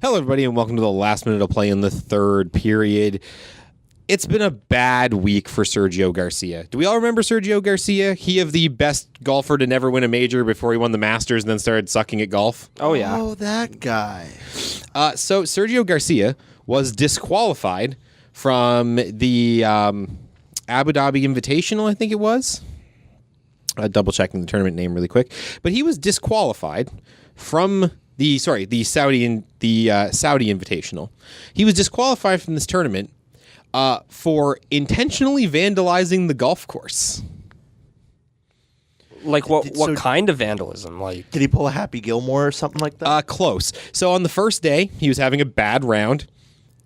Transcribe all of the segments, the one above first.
Hello, everybody, and welcome to the last minute of play in the third period. It's been a bad week for Sergio Garcia. Do we all remember Sergio Garcia? He of the best golfer to never win a major before he won the Masters and then started sucking at golf. Oh, yeah. Oh, that guy. So Sergio Garcia was disqualified from the Abu Dhabi Invitational, I think it was. Double checking the tournament name really quick. But he was disqualified from the Saudi Invitational. He was disqualified from this tournament for intentionally vandalizing the golf course. Like what kind of vandalism? Like, Did he pull a Happy Gilmore or something like that? Close. So on the first day, he was having a bad round,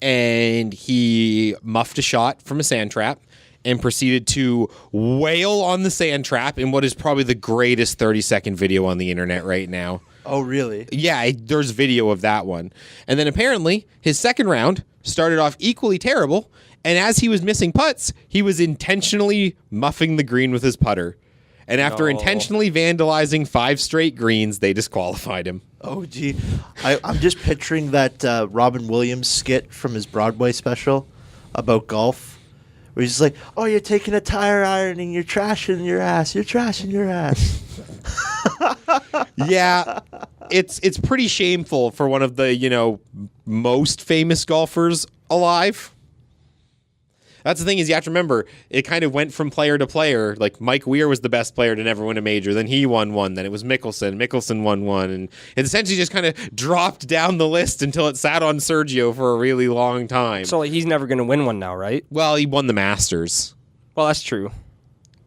and he muffed a shot from a sand trap and proceeded to wail on the sand trap in what is probably the greatest 30-second video on the internet right now. Oh, really? Yeah, there's video of that one. And then apparently his second round started off equally terrible, and as he was missing putts, he was intentionally muffing the green with his putter. And after intentionally vandalizing 5 straight greens, they disqualified him. Oh, gee. I'm just picturing that Robin Williams skit from his Broadway special about golf, where he's just like, oh, you're taking a tire iron and you're trashing your ass. You're trashing your ass. Yeah, it's pretty shameful for one of the, most famous golfers alive. That's the thing is you have to remember, it kind of went from player to player. Like Mike Weir was the best player to never win a major. Then he won one. Then it was Mickelson. Mickelson won one. And it essentially just kind of dropped down the list until it sat on Sergio for a really long time. so he's never going to win one now, right? Well, he won the Masters. Well, that's true.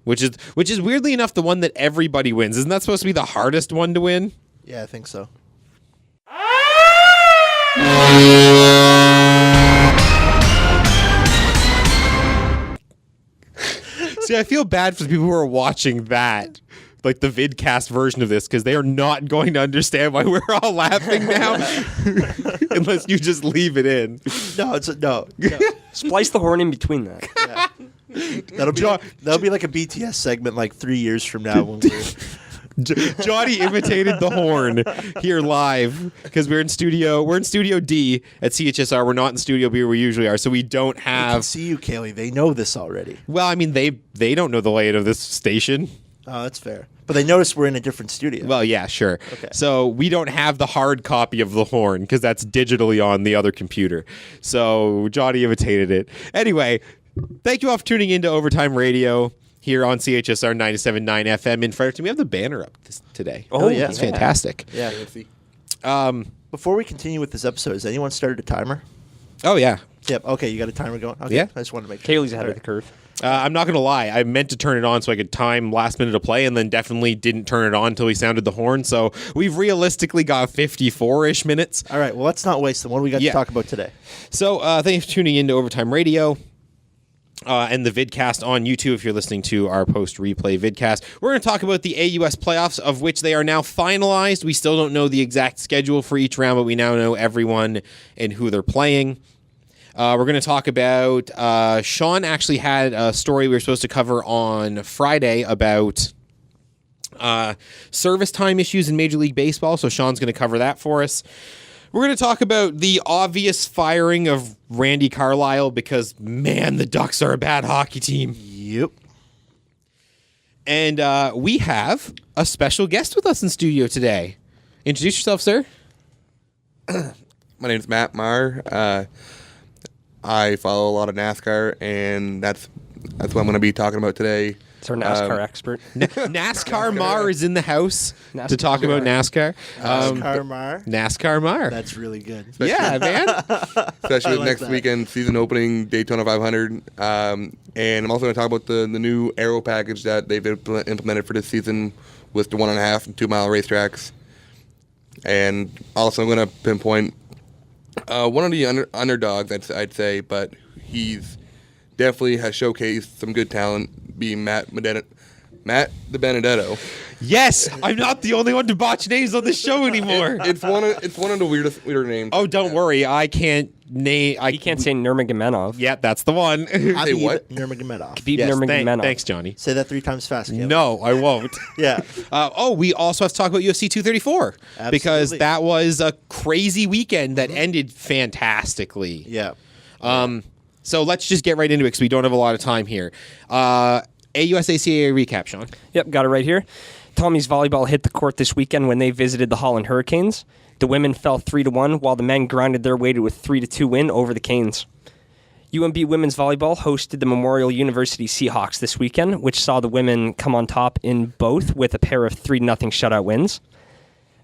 Which is weirdly enough the one that everybody wins. Isn't that supposed to be the hardest one to win? Yeah, I think so. See, I feel bad for the people who are watching that, like the vidcast version of this, because they are not going to understand why we're all laughing now, unless you just leave it in. No. Splice the horn in between that. Yeah. That'll be like a BTS segment like 3 years from now when we're... Johnny imitated the horn here live because we're in Studio D at CHSR. We're not in Studio B where we usually are, so we don't have. I can see you, Kaylee. They know this already. Well, I mean, they don't know the layout of this station. Oh, that's fair. But they noticed we're in a different studio. Well, yeah, sure. Okay. So we don't have the hard copy of the horn because that's digitally on the other computer. So Johnny imitated it. Anyway, thank you all for tuning into Overtime Radio here on CHSR 97.9 FM in Fredericton. We have the banner up today. Oh, yeah. It's fantastic. Yeah. Before we continue with this episode, has anyone started a timer? Oh, yeah. Yep. Okay, you got a timer going? Okay. Yeah. I just wanted to make sure. Kaylee's ahead of the curve. I'm not going to lie. I meant to turn it on so I could time last minute of play and then definitely didn't turn it on until we sounded the horn. So we've realistically got 54-ish minutes. All right. Well, let's not waste them. What do we got to talk about today? So thanks for tuning in to Overtime Radio. And the vidcast on YouTube if you're listening to our post-replay vidcast. We're going to talk about the AUS playoffs, of which they are now finalized. We still don't know the exact schedule for each round, but we now know everyone and who they're playing. We're going to talk about... Sean actually had a story we were supposed to cover on Friday about service time issues in Major League Baseball, so Sean's going to cover that for us. We're going to talk about the obvious firing of Randy Carlyle because, man, the Ducks are a bad hockey team. Yep. And we have a special guest with us in studio today. Introduce yourself, sir. My name is Matt Marr. I follow a lot of NASCAR, and that's what I'm going to be talking about today. It's our NASCAR expert. NASCAR Marr is in the house to talk about NASCAR. NASCAR Marr. NASCAR Marr. That's really good. Yeah, man. Especially with like next that. weekend season opening Daytona 500. And I'm also going to talk about the new aero package that they've implemented for this season with the 1.5 and 2 mile racetracks. And also I'm going to pinpoint one of the underdogs, I'd say, but he's definitely has showcased some good talent, being Matt the Benedetto. Yes, I'm not the only one to botch names on the show anymore. It's one of the weirder names. Oh, don't worry. I can't name. You can't say Nurmagomedov. Yeah, that's the one. Say what? Nurmagomedov. Khabib Yes, Nurmagomedov. thanks, Johnny. Say that 3 times fast, Kevin. No, I won't. Yeah. We also have to talk about UFC 234 because Absolutely. that was a crazy weekend that ended fantastically. Yeah. So let's just get right into it because we don't have a lot of time here. AUS ACA recap, Sean. Yep, got it right here. Tommy's volleyball hit the court this weekend when they visited the Holland Hurricanes. The women fell 3-1, while the men grinded their way to a 3-2 win over the Canes. UMB women's volleyball hosted the Memorial University Seahawks this weekend, which saw the women come on top in both with a pair of 3-0 shutout wins.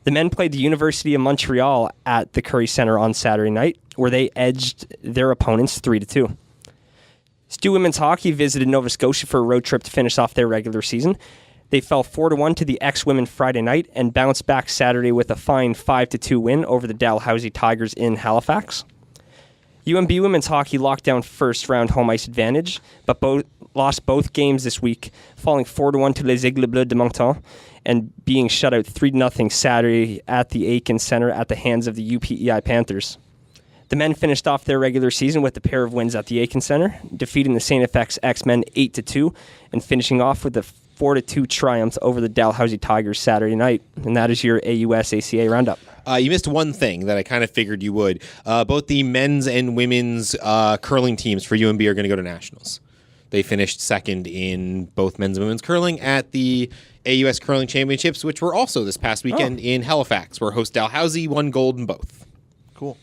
The men played the University of Montreal at the Curry Center on Saturday night, where they edged their opponents 3-2. Stu Women's Hockey visited Nova Scotia for a road trip to finish off their regular season. They fell 4-1 to the ex-women Friday night and bounced back Saturday with a fine 5-2 win over the Dalhousie Tigers in Halifax. UMB Women's Hockey locked down first-round home ice advantage, but lost both games this week, falling 4-1 to Les Aigles Bleus de Moncton and being shut out 3-0 Saturday at the Aiken Center at the hands of the UPEI Panthers. The men finished off their regular season with a pair of wins at the Aiken Center, defeating the St. FX X-Men 8-2 and finishing off with a 4-2 triumph over the Dalhousie Tigers Saturday night. And that is your AUS ACA Roundup. You missed one thing that I kind of figured you would. Both the men's and women's curling teams for UMB are going to go to nationals. They finished second in both men's and women's curling at the AUS Curling Championships, which were also this past weekend in Halifax, where host Dalhousie won gold in both. Cool.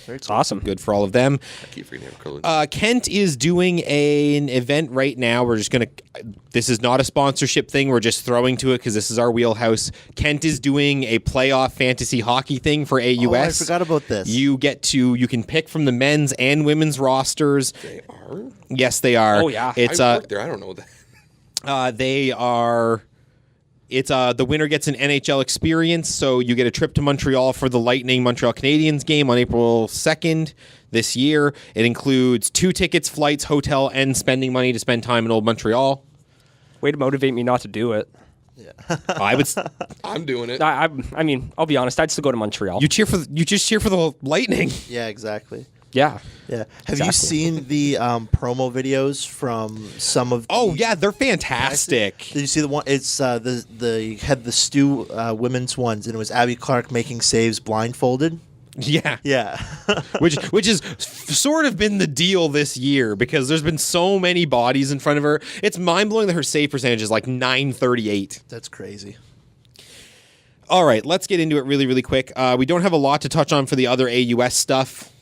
Very It's cool. awesome. Good for all of them. I keep forgetting curling. Kent is doing an event right now. We're just going to... This is not a sponsorship thing. We're just throwing to it because this is our wheelhouse. Kent is doing a playoff fantasy hockey thing for AUS. Oh, I forgot about this. You can pick from the men's and women's rosters. They are? Yes, they are. Oh, yeah. It's I worked there. I don't know that. they are... It's the winner gets an NHL experience, so you get a trip to Montreal for the Lightning Montreal Canadiens game on April 2nd this year. It includes 2 tickets, flights, hotel, and spending money to spend time in old Montreal. Way to motivate me not to do it. I would. I'm doing it. I mean, I'll be honest. I'd still go to Montreal. You just cheer for the Lightning. Yeah, exactly. Yeah. Yeah. Have you seen the promo videos from some of? Oh the, yeah, they're fantastic. Did you see the one? It's the had the Stu women's ones, and it was Abby Clark making saves blindfolded. Yeah, Yeah. which has sort of been the deal this year because there's been so many bodies in front of her. It's mind blowing that her save percentage is like .938. That's crazy. All right, let's get into it really, really quick. We don't have a lot to touch on for the other AUS stuff.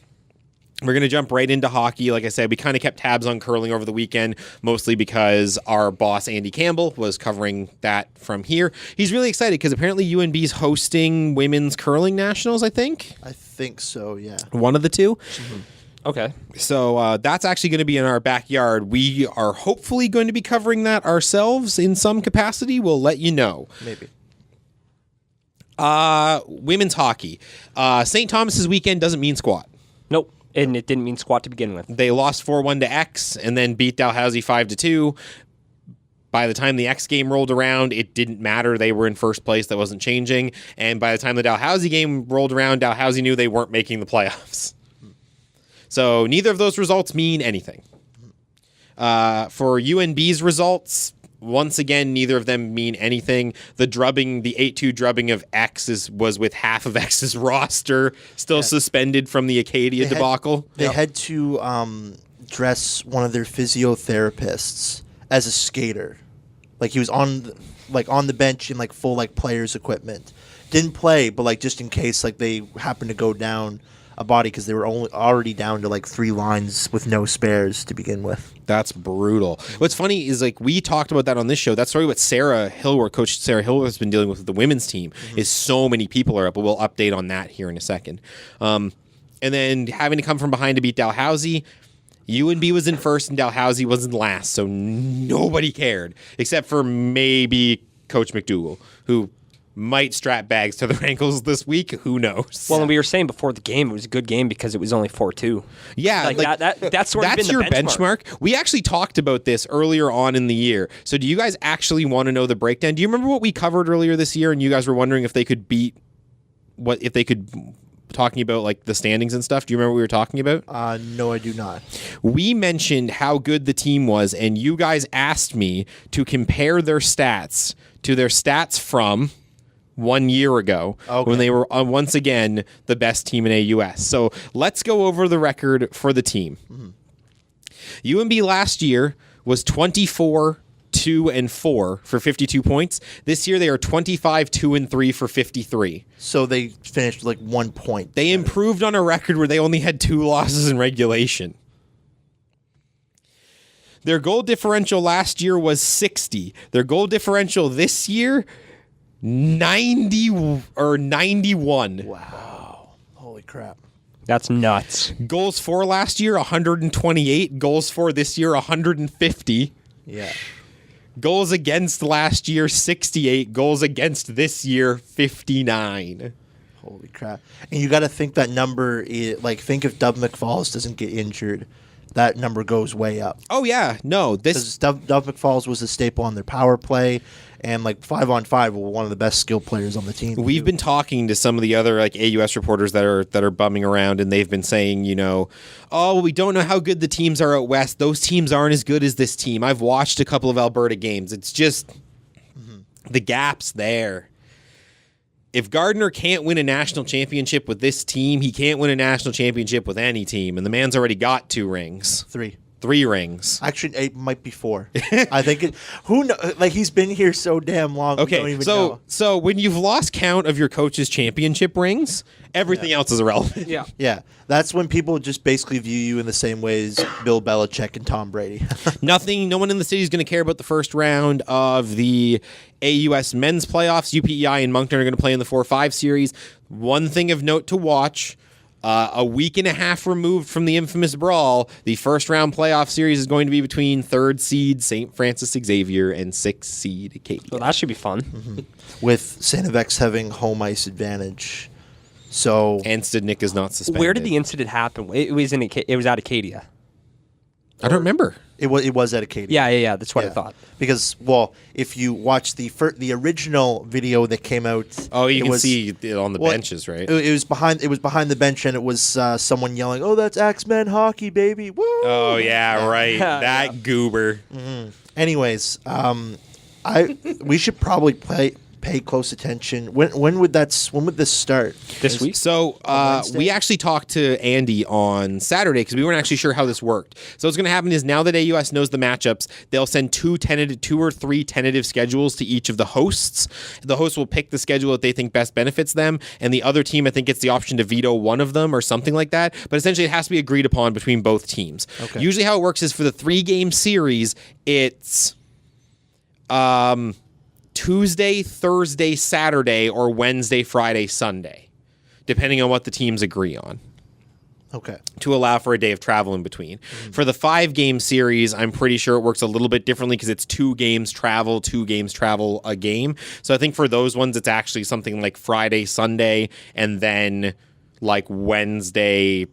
We're going to jump right into hockey. Like I said, we kind of kept tabs on curling over the weekend, mostly because our boss, Andy Campbell, was covering that from here. He's really excited because apparently UNB's hosting women's curling nationals, I think. I think so. Yeah. One of the two. Okay. So that's actually going to be in our backyard. We are hopefully going to be covering that ourselves in some capacity. We'll let you know. Maybe. Women's hockey. St. Thomas's weekend doesn't mean squat. Nope. And it didn't mean squat to begin with. They lost 4-1 to X and then beat Dalhousie 5-2. By the time the X game rolled around, it didn't matter. They were in first place. That wasn't changing. And by the time the Dalhousie game rolled around, Dalhousie knew they weren't making the playoffs. So neither of those results mean anything. For UNB's results, once again, neither of them mean anything. The 8-2 drubbing of X was with half of X's roster still suspended from the Acadia debacle. They had to dress one of their physiotherapists as a skater. Like he was on the bench in like full like players equipment. Didn't play, but like just in case like they happened to go down a body because they were already down to like 3 lines with no spares to begin with. That's brutal. What's funny is like we talked about that on this show. That's really what Coach Sarah Hillworth has been dealing with the women's team. Is so many people are up, but we'll update on that here in a second. And then having to come from behind to beat Dalhousie. UNB was in first and Dalhousie was in last, so nobody cared except for maybe Coach McDougall, who might strap bags to their ankles this week. Who knows? Well, and we were saying before the game, it was a good game because it was only 4-2. Yeah, like that's sort of been your the benchmark. We actually talked about this earlier on in the year. So do you guys actually want to know the breakdown? Do you remember what we covered earlier this year and you guys were wondering if they could talking about like the standings and stuff. Do you remember what we were talking about? No, I do not. We mentioned how good the team was, and you guys asked me to compare their stats to their stats from 1 year ago when they were once again the best team in AUS. So let's go over the record for the team. UMB last year was 24-2-4 for 52 points. This year they are 25-2-3 for 53. So they finished like 1 point. They improved on a record where they only had 2 losses in regulation. Their goal differential last year was 60. Their goal differential this year, 90 or 91. Wow. Holy crap. That's nuts. Goals for last year, 128. Goals for this year, 150. Yeah. Goals against last year, 68. Goals against this year, 59. Holy crap. And you got to think that number is, like, think if Dub McFalls doesn't get injured, that number goes way up. Oh, yeah. No, Because Dub McFalls was a staple on their power play, and, like, 5-on-5 were one of the best skill players on the team. We've been talking to some of the other like AUS reporters that are bumming around, and they've been saying, you know, oh, well, we don't know how good the teams are out west. Those teams aren't as good as this team. I've watched a couple of Alberta games. It's just the gap's there. If Gardner can't win a national championship with this team, he can't win a national championship with any team. And the man's already got 2 rings. 3 rings. Actually, it might be 4. I think it. Who knows? Like, he's been here so damn long. We don't Okay, even know. so when you've lost count of your coach's championship rings, everything else is irrelevant. Yeah. Yeah, that's when people just basically view you in the same way as Bill Belichick and Tom Brady. No one in the city is going to care about the first round of the AUS men's playoffs. UPEI and Moncton are going to play in the 4-5 series. One thing of note to watch, a week and a half removed from the infamous brawl, the first round playoff series is going to be between 3rd seed St. Francis Xavier and 6th seed Acadia. Well, that should be fun. With Sanivex having home ice advantage. So And Studnick is not suspended. Where did the incident happen? It was at Acadia. I don't remember. it was at Acadia. Yeah. That's what I thought. Because, well, if you watch the original video that came out, Oh, you it can was- see it on the well, benches, right? It was behind the bench, and it was someone yelling, "Oh, that's X-Men hockey, baby!" Woo! Oh yeah, right. Yeah. That goober. Anyways, we should probably pay close attention. When would this start? This week? So Wednesday? we actually talked to Andy on Saturday because we weren't actually sure how this worked. So what's going to happen is now that AUS knows the matchups, they'll send 2 or 3 tentative schedules to each of the hosts. The host will pick the schedule that they think best benefits them, and the other team, I think, gets the option to veto one of them or something like that. But essentially, it has to be agreed upon between both teams. Okay. Usually, how it works is for the 3-game series, it's Tuesday, Thursday, Saturday, or Wednesday, Friday, Sunday, depending on what the teams agree on, Okay. to allow for a day of travel in between. For the 5-game series, I'm pretty sure it works a little bit differently because it's 2 games travel, a game. So I think for those ones, it's actually something like Friday, Sunday, and then like Wednesday,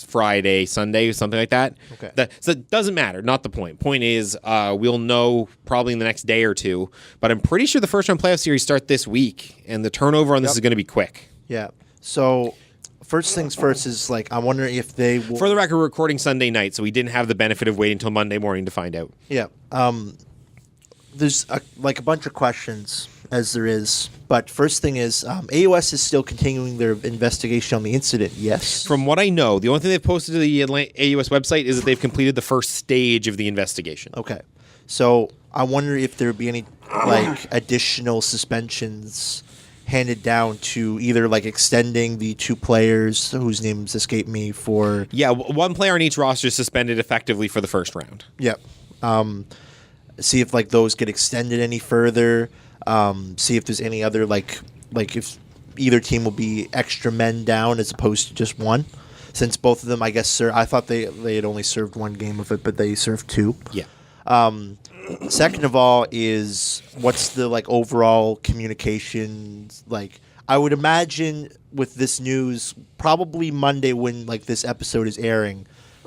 Friday, Sunday, something like that. Okay. So it doesn't matter. Not the point. Point is, we'll know probably in the next day or two. But I'm pretty sure the first round playoff series start this week, and the turnover on this is going to be quick. Yeah. So, first things first is, like, I'm wondering if they will. For the record, we're recording Sunday night, so we didn't have the benefit of waiting until Monday morning to find out. Yeah. There's a bunch of questions, as there is. But first thing is, AUS is still continuing their investigation on the incident. Yes. From what I know, the only thing they've posted to the AUS website is that they've completed the first stage of the investigation. Okay. So I wonder if there would be any additional suspensions handed down to either extending the 2 players whose names escape me for. Yeah, one player on each roster is suspended effectively for the first round. Yep. See if those get extended any further. See if there's any other if either team will be extra men down as opposed to just one. Since both of them, I guess, I thought they had only served 1 game of it, but they served 2. Yeah. Second of all is what's the overall communication I would imagine with this news probably Monday when this episode is airing,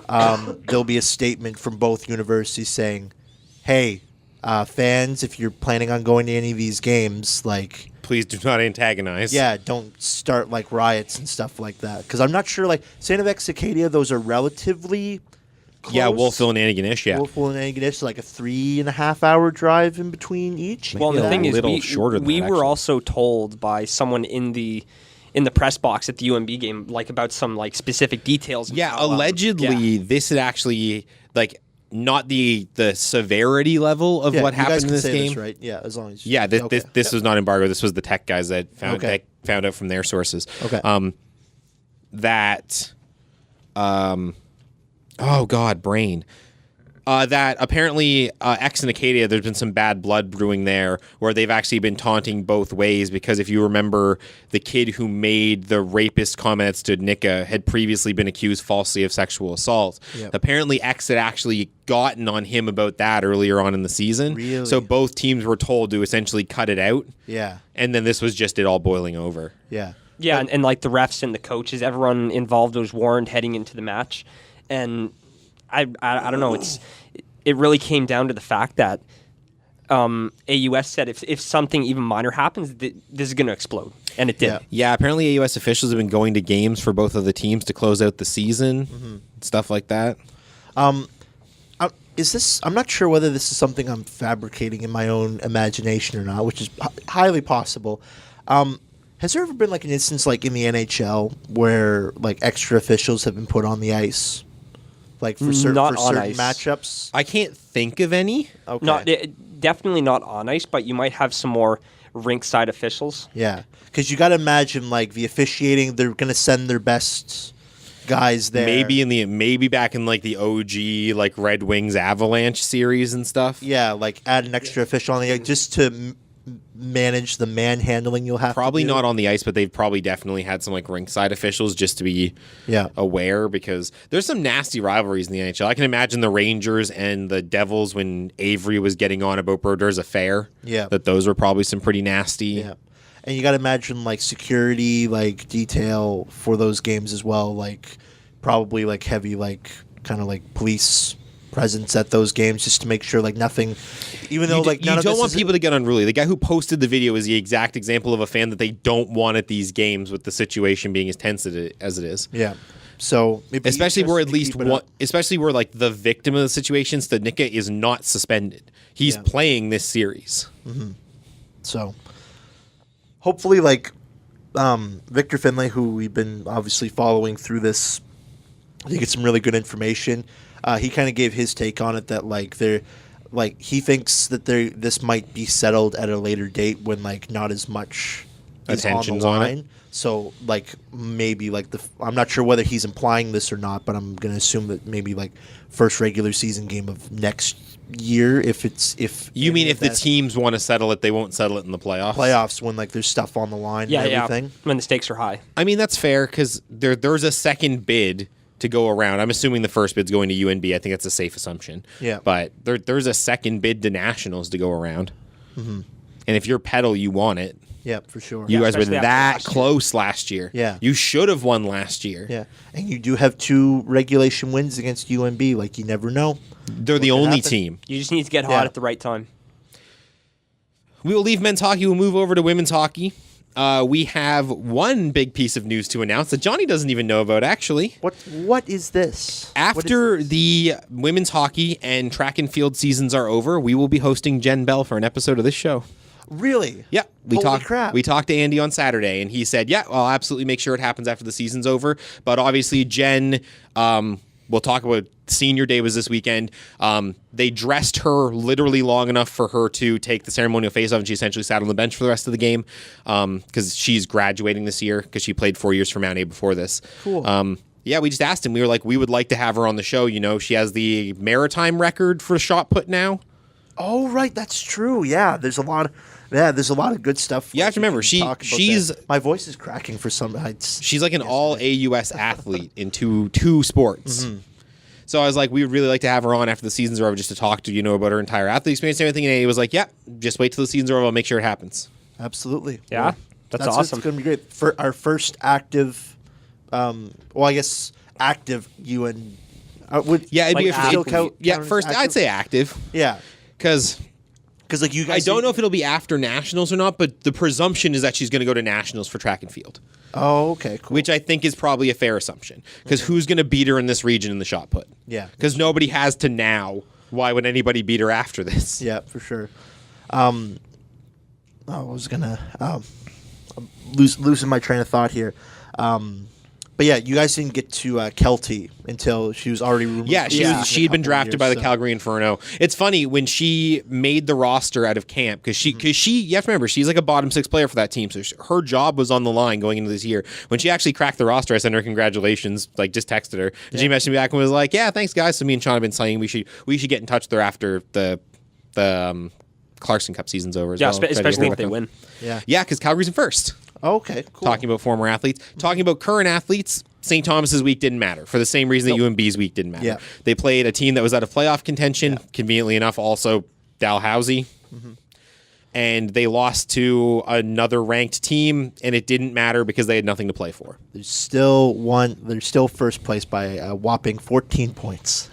there'll be a statement from both universities saying, "Hey, fans, if you're planning on going to any of these games, Please please do not antagonize. Yeah, don't start like riots and stuff like that. Because I'm not sure, like St. FX Acadia, those are relatively close. Yeah, Wolfville and Antigonish, yeah. Wolfville and Antigonish, like a 3.5 hour drive in between each. Well, Maybe the a thing is, little shorter than we that, were actually. also told by someone in the press box at the UMB game, like about some like specific details. of Yeah, how, allegedly, this had actually, like, not the severity level of Yeah, what you guys happened in can this say game. right? Yeah, as long as Yeah, this was not embargo. This was the tech guys that found Okay. out from their sources. Okay. Oh God, brain. That apparently X and Acadia, there's been some bad blood brewing there, where they've actually been taunting both ways. Because if you remember, the kid who made the rapist comments to Nika had previously been accused falsely of sexual assault. Yep. Apparently, X had actually gotten on him about that earlier on in the season. Really? So both teams were told to essentially cut it out. Yeah, And then this was just it all boiling over. yeah. Yeah, and like the refs and the coaches, everyone involved was warned heading into the match, and I don't know. It really came down to the fact that AUS said if something even minor happens, this is going to explode, and it did. Yeah. Yeah, apparently AUS officials have been going to games for both of the teams to close out the season, stuff like that. Is this? I'm not sure whether this is something I'm fabricating in my own imagination or not, which is highly possible. Has there ever been like an instance like in the NHL where like extra officials have been put on the ice, like for, Not for on certain ice. matchups? I can't think of any. Okay. Not definitely not on ice, but you might have some more rinkside officials. Yeah, because you got to imagine like the officiating, they're going to send their best guys there. Maybe back in like the OG like Red Wings Avalanche series and stuff. Yeah, like add an extra official on the just to manage the manhandling you'll have. Probably to do. not on the ice, but they've probably definitely had some like rinkside officials just to be aware, because there's some nasty rivalries in the NHL. I can imagine the Rangers and the Devils when Avery was getting on about Brodeurs' affair. Yeah. That those were probably some pretty nasty. Yeah, and you got to imagine like security, like detail for those games as well. Like probably like heavy, like kind of like police presence at those games just to make sure like nothing. Even though like none you of don't this want is people to get unruly. The guy who posted the video is the exact example of a fan that they don't want at these games, with the situation being as tense as it is. Yeah. So maybe Especially where at interesting to least keep it one, up. especially where like the victim of the situation, Stanika, is not suspended. He's Yeah. playing this series. So hopefully, like Victor Finlay, who we've been obviously following through this, I think it's some really good information. He kind of gave his take on it that like he thinks that this might be settled at a later date when like not as much is Attention's on the on it. line. So like maybe like I'm not sure whether he's implying this or not, but I'm gonna assume that maybe like first regular season game of next year, if You mean any if of the that teams want to settle it, they won't settle it in the playoffs when like there's stuff on the line Yeah, and everything. yeah. When the stakes are high. I mean, that's fair because there's a second bid to go around. I'm assuming the first bid's going to UNB. I think that's a safe assumption. Yeah. But there's a second bid to Nationals to go around. And if you're Pedal, you want it. Yeah, for sure. You guys were especially after that last year. close last year. Yeah. You should have won last year. Yeah, and you do have 2 regulation wins against UNB. Like you never know. They're the What could only happen? team. You just need to get hot Yeah. at the right time. We will leave men's hockey. We'll move over to women's hockey. We have one big piece of news to announce that Johnny doesn't even know about, actually. What is this? After the women's hockey and track and field seasons are over, we will be hosting Jen Bell for an episode of this show. Really? Yeah, Holy crap. We talked to Andy on Saturday, and he said, "Yeah, I'll absolutely make sure it happens after the season's over." But obviously, Jen, we'll talk about senior day was this weekend. They dressed her literally long enough for her to take the ceremonial face-off, and she essentially sat on the bench for the rest of the game because she's graduating this year because she played 4 years for Mount A before this. Cool. Yeah, we just asked him. We were like, we would like to have her on the show. You know, she has the maritime record for shot put now. Oh, right. That's true. Yeah. There's a lot of good stuff. You have to remember, we can talk about she's- that. My voice is cracking for some nights. She's like an all AUS athlete in two sports. So I was like, we would really like to have her on after the season's are over just to talk to, about her entire athlete experience and everything. And he was like, yeah, just wait till the season's are over. I'll make sure it happens. Absolutely. Yeah, Well, that's awesome. It's going to be great. For our first active, I guess active UN. Yeah, it'd Like be still count yeah. as First, active? I'd say active Yeah. because Because like you I guys, don't know if it'll be after nationals or not, but the presumption is that she's going to go to nationals for track and field, Oh, okay, cool. which I think is probably a fair assumption. Because who's going to beat her in this region in the shot put? Yeah. Because nobody has to now. Why would anybody beat her after this? Yeah, for sure. I was gonna losing my train of thought here. But yeah, you guys didn't get to Kelty until she was already removed. Yeah, she'd been drafted by the Calgary Inferno. It's funny when she made the roster out of camp because she you have to remember she's like a bottom 6 player for that team, so her job was on the line going into this year. When she actually cracked the roster, I sent her congratulations, like just texted her, and she messaged me back and was like, "Yeah, thanks guys." So me and Sean have been saying we should get in touch with her after the Clarkson Cup season's over. As well. Especially if they win. Yeah. Because Calgary's in first. Okay, cool. Talking about former athletes. Talking about current athletes, St. Thomas's week didn't matter for the same reason that UNB's week didn't matter. Yeah. They played a team that was out of playoff contention, conveniently enough, also Dalhousie. And they lost to another ranked team, and it didn't matter because they had nothing to play for. There's still first place by a whopping 14 points.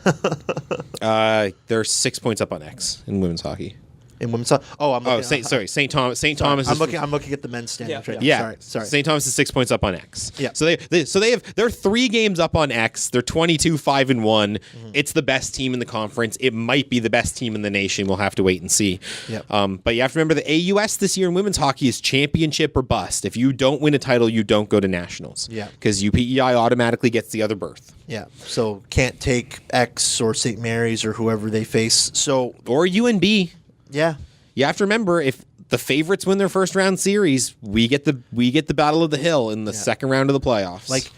They're 6 points up on X in women's hockey. In women's hockey. Oh, I'm looking, St. Thomas. St. Thomas. I'm looking at the men's standings right now. Yeah, Sorry. St. Thomas is 6 points up on X. Yeah. So they're 3 games up on X. They're 22-5-1. It's the best team in the conference. It might be the best team in the nation. We'll have to wait and see. Yep. But you have to remember the AUS this year in women's hockey is championship or bust. If you don't win a title, you don't go to nationals. Yeah. Because UPEI automatically gets the other berth. Yeah. So can't take X or St. Mary's or whoever they face. So Or UNB. yeah. You have to remember, if the favorites win their first round series, we get the Battle of the Hill in the second round of the playoffs. Like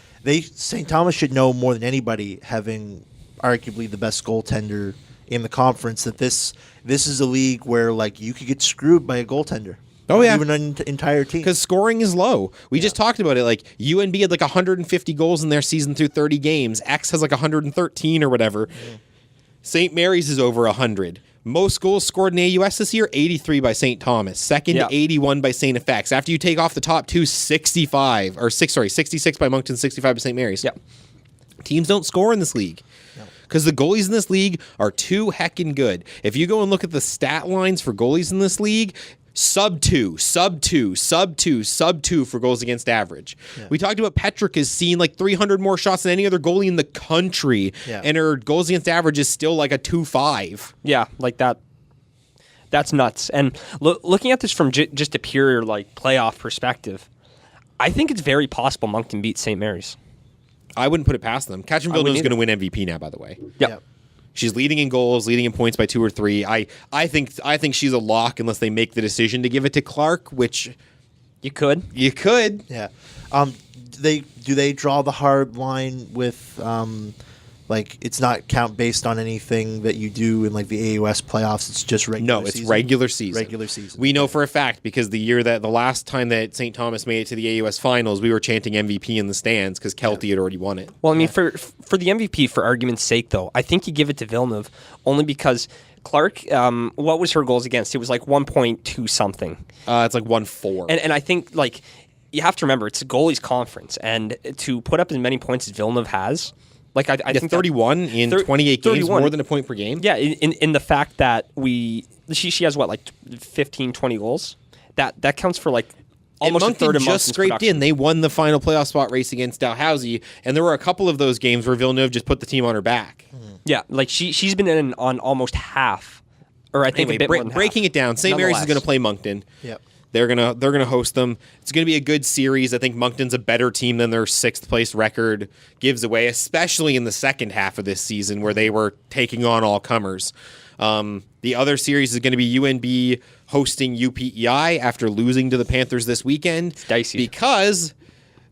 St. Thomas should know more than anybody, having arguably the best goaltender in the conference, that this is a league where like you could get screwed by a goaltender. Oh, yeah. Even an entire team. Because scoring is low. We just talked about it. Like UNB had like 150 goals in their season through 30 games. X has like 113 or whatever. St. Mary's is over 100. Most goals scored in AUS this year, 83 by St. Thomas. Second, 81 by St. FX. After you take off the top two, 66 by Moncton, 65 by St. Mary's. Yep. Teams don't score in this league. Because the goalies in this league are too heckin' good. If you go and look at the stat lines for goalies in this league, sub 2 for goals against average. Yeah. We talked about Petrick has seen like 300 more shots than any other goalie in the country, and her goals against average is still like a 2.5. Yeah, like that. That's nuts. And looking at this from just a pure like playoff perspective, I think it's very possible Moncton beats St. Mary's. I wouldn't put it past them. Katrin Villeneuve is going to win MVP now, by the way. Yep. She's leading in goals, leading in points by 2 or 3. I think she's a lock unless they make the decision to give it to Clark, which you could. Yeah. Do they draw the hard line with like it's not count based on anything that you do in like the AUS playoffs? It's just regular season? No, it's regular season. Regular season. We know for a fact because the last time that St. Thomas made it to the AUS finals, we were chanting MVP in the stands because Kelty had already won it. Well, I mean, for the MVP, for argument's sake, though, I think you give it to Villeneuve only because Clark, what was her goals against? It was like 1.2 something. It's like 1.4. And I think like you have to remember it's a goalies conference, and to put up as many points as Villeneuve has. Like I think 31 in 28 games, more than a point per game. Yeah, in the fact that she has what, like 15, 20 goals. That counts for like almost a third of just scraped production. in. They won the final playoff spot race against Dalhousie, and there were a couple of those games where Villeneuve just put the team on her back. Yeah, like she's been in on almost half, or I think anyway, a bit more than breaking half. it down. St. Mary's is going to play Moncton. Yep. They're gonna host them. It's gonna be a good series. I think Moncton's a better team than their 6th place record gives away, especially in the second half of this season where they were taking on all comers. The other series is going to be UNB hosting UPEI after losing to the Panthers this weekend. It's dicey because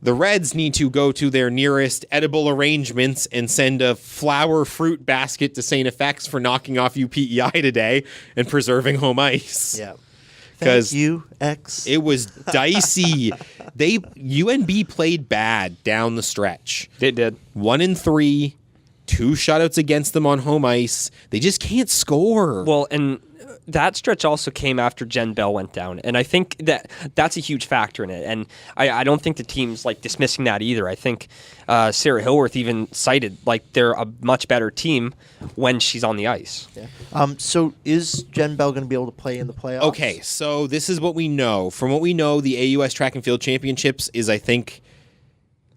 the Reds need to go to their nearest edible arrangements and send a flower fruit basket to St. FX for knocking off UPEI today and preserving home ice. Yeah. Because Thank you, X. It was dicey. UNB played bad down the stretch. They did. 1-3, 2 shutouts against them on home ice. They just can't score. Well, and that stretch also came after Jen Bell went down, and I think that's a huge factor in it. And I don't think the team's like dismissing that either. I think Sarah Hillworth even cited like they're a much better team when she's on the ice. Yeah. So is Jen Bell going to be able to play in the playoffs? Okay, so this is what we know. From what we know, the AUS Track and Field Championships is, I think,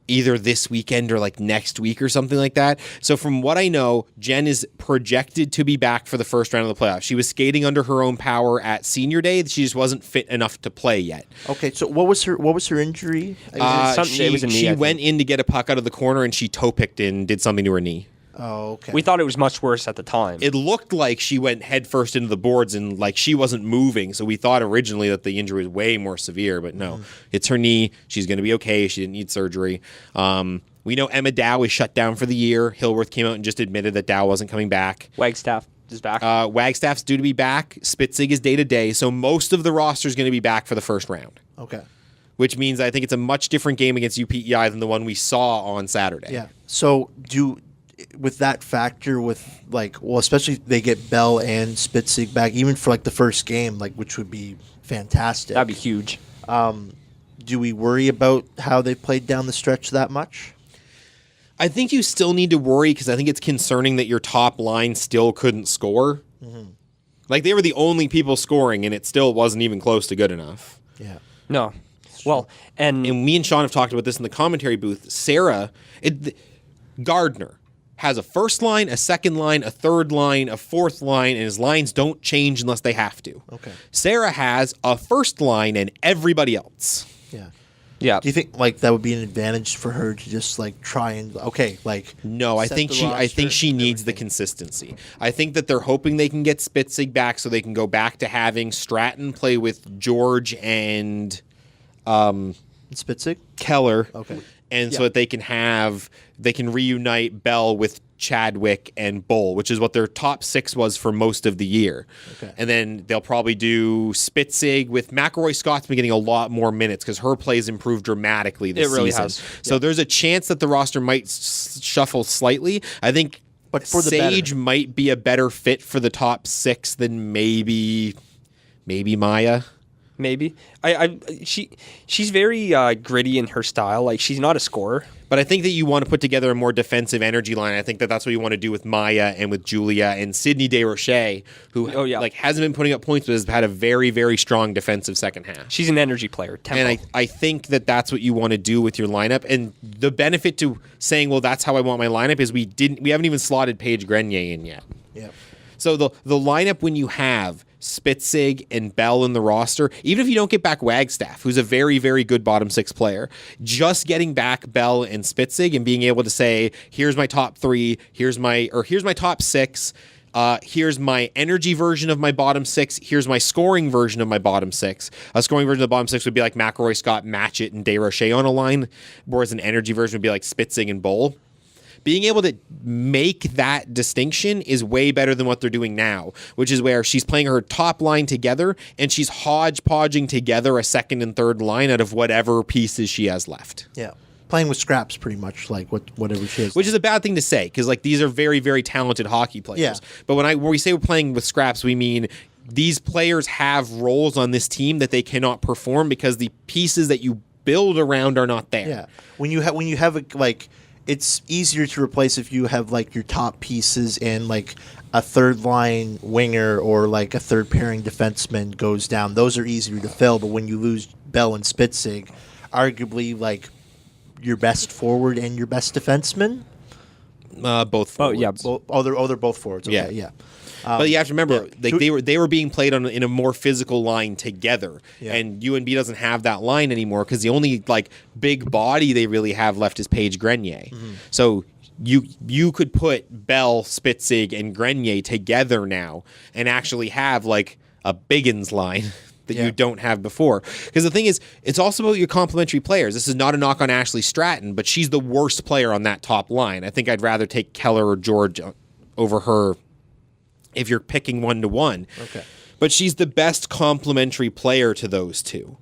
either this weekend or like next week or something like that. So from what I know, Jen is projected to be back for the first round of the playoffs. She was skating under her own power at senior day. She just wasn't fit enough to play yet. Okay, so what was her injury? She went in to get a puck out of the corner and she toe picked and did something to her knee. Oh, okay. We thought it was much worse at the time. It looked like she went headfirst into the boards and like she wasn't moving. So we thought originally that the injury was way more severe, but no, it's her knee. She's going to be okay. She didn't need surgery. We know Emma Dow is shut down for the year. Hillworth came out and just admitted that Dow wasn't coming back. Wagstaff is back. Wagstaff's due to be back. Spitzig is day to day. So most of the roster is going to be back for the first round. Okay. Which means I think it's a much different game against UPEI than the one we saw on Saturday. Yeah. So with that factor, especially if they get Bell and Spitzig back, even for like the first game, like which would be fantastic. That'd be huge. Do we worry about how they played down the stretch that much? I think you still need to worry because I think it's concerning that your top line still couldn't score. Mm-hmm. Like they were the only people scoring, and it still wasn't even close to good enough. Yeah. No. Well, and me and Sean have talked about this in the commentary booth. Gardner has a first line, a second line, a third line, a fourth line, and his lines don't change unless they have to. Okay. Sarah has a first line and everybody else. Yeah. Yeah. Do you think like that would be an advantage for her to just like try and No, I think she needs the consistency. I think that they're hoping they can get Spitzig back so they can go back to having Stratton play with George and Spitzig? Keller. Okay. And so that they can reunite Bell with Chadwick and Bull, which is what their top six was for most of the year. Okay. And then they'll probably do Spitzig with McElroy. Scott's been getting a lot more minutes because her play's improved dramatically this season. It really has. So there's a chance that the roster might shuffle slightly. I think Sage might be a better fit for the top six than maybe Maya. Maybe. She's very gritty in her style. Like she's not a scorer. But I think that you want to put together a more defensive energy line. I think that that's what you want to do with Maya and with Julia and Sydney DeRoche, who hasn't been putting up points, but has had a very, very strong defensive second half. She's an energy player. Tempo. And I think that that's what you want to do with your lineup. And the benefit to saying, well, that's how I want my lineup is we haven't even slotted Paige Grenier in yet. Yeah. So the lineup when you have Spitzig and Bell in the roster, even if you don't get back Wagstaff, who's a very, very good bottom six player, just getting back Bell and Spitzig and being able to say, here's my top three, here's my top six, here's my energy version of my bottom six, here's my scoring version of my bottom six. A scoring version of the bottom six would be like McElroy, Scott, Matchett, and DeRoche on a line, whereas an energy version would be like Spitzig and Bull. Being able to make that distinction is way better than what they're doing now, which is where she's playing her top line together and she's hodgepodging together a second and third line out of whatever pieces she has left. Yeah. Playing with scraps pretty much, like whatever she has. Which is a bad thing to say because like these are very, very talented hockey players. Yeah. But when we say we're playing with scraps, we mean these players have roles on this team that they cannot perform because the pieces that you build around are not there. Yeah. When you have it's easier to replace if you have like your top pieces and like a third line winger or like a third pairing defenseman goes down. Those are easier to fill, but when you lose Bell and Spitzig, arguably like your best forward and your best defenseman. Both forwards. They're both forwards. Okay, yeah. But you have to remember, they were being played in a more physical line together, and UNB doesn't have that line anymore because the only like big body they really have left is Paige Grenier. Mm-hmm. So you could put Bell, Spitzig, and Grenier together now and actually have like a Biggins line that you don't have before. Because the thing is, it's also about your complementary players. This is not a knock on Ashley Stratton, but she's the worst player on that top line. I think I'd rather take Keller or George over her if you're picking 1-to-1. Okay. But she's the best complementary player to those two.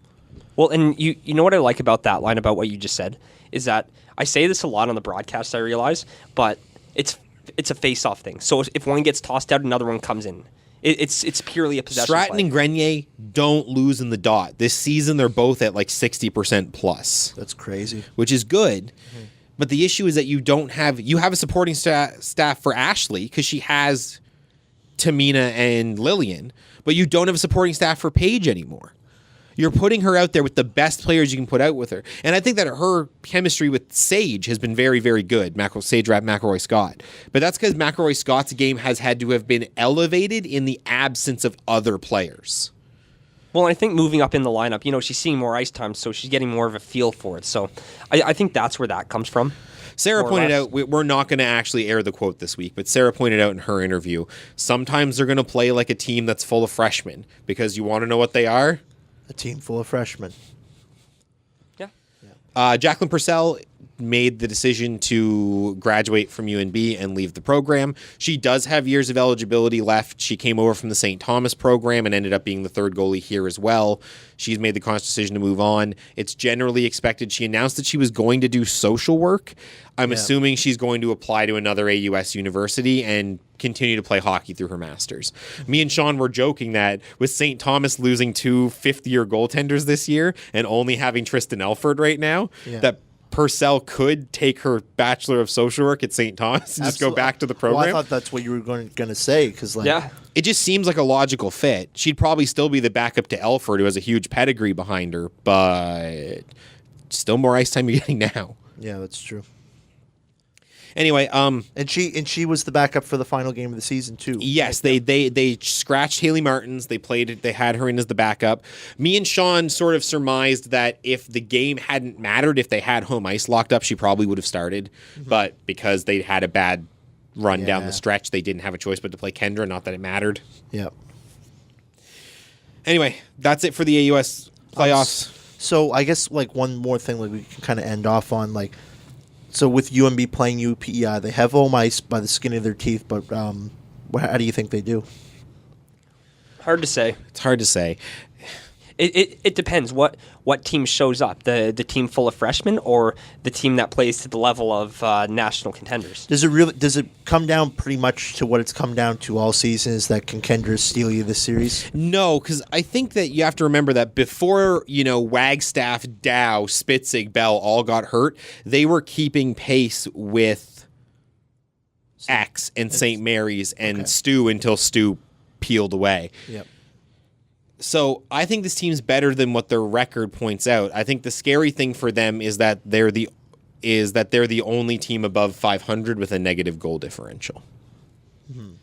Well, and you know what I like about that line, about what you just said, is that I say this a lot on the broadcast, I realize, but it's a face-off thing. So if one gets tossed out, another one comes in. It's purely a possession Stratton play. and Grenier don't lose in the dot. This season, they're both at like 60% plus, That's crazy. which is good. But the issue is that you have a supporting staff for Ashley because she has Tamina and Lillian, but you don't have a supporting staff for Paige anymore. You're putting her out there with the best players you can put out with her. And I think that her chemistry with Sage has been very, very good. Sage Rap, McElroy Scott. But that's because McElroy Scott's game has had to have been elevated in the absence of other players. Well, I think moving up in the lineup, she's seeing more ice time, so she's getting more of a feel for it. So I think that's where that comes from. Sarah More or pointed less. out, we're not going to actually air the quote this week, but Sarah pointed out in her interview, sometimes they're going to play like a team that's full of freshmen because you want to know what they are? A team full of freshmen. Yeah. Jacqueline Purcell made the decision to graduate from UNB and leave the program. She does have years of eligibility left. She came over from the St. Thomas program and ended up being the third goalie here as well. She's made the conscious decision to move on. It's generally expected. She announced that she was going to do social work. I'm assuming she's going to apply to another AUS university and continue to play hockey through her master's. Me and Sean were joking that with St. Thomas losing 2 fifth-year goaltenders this year and only having Tristan Elford right now, that Purcell could take her Bachelor of Social Work at St. Thomas and just go back to the program. Well, I thought that's what you were going to say because, It just seems like a logical fit. She'd probably still be the backup to Elford, who has a huge pedigree behind her, but still more ice time you're getting now. Yeah, that's true. Anyway, And she was the backup for the final game of the season too. yes, they scratched Haley Martins. They played it. They had her in as the backup. Me and Sean sort of surmised that if the game hadn't mattered, if they had home ice locked up, she probably would have started. But because they had a bad run down the stretch, they didn't have a choice but to play Kendra. Not that it mattered. Yep. Anyway, that's it for the AUS playoffs. So I guess one more thing we can kind of end off on so with UMB playing UPEI, they have home ice by the skin of their teeth, but how do you think they do? Hard to say. It's hard to say. It depends what team shows up, the team full of freshmen or the team that plays to the level of national contenders. Does it come down pretty much to what it's come down to all seasons, that can Kendra steal you this series? No, because I think that you have to remember that before, Wagstaff, Dow, Spitzig, Bell all got hurt, they were keeping pace with X and St. Mary's and Stu until Stu peeled away. Yep. So I think this team's better than what their record points out. I think the scary thing for them is that they're the only team above 500 with a negative goal differential.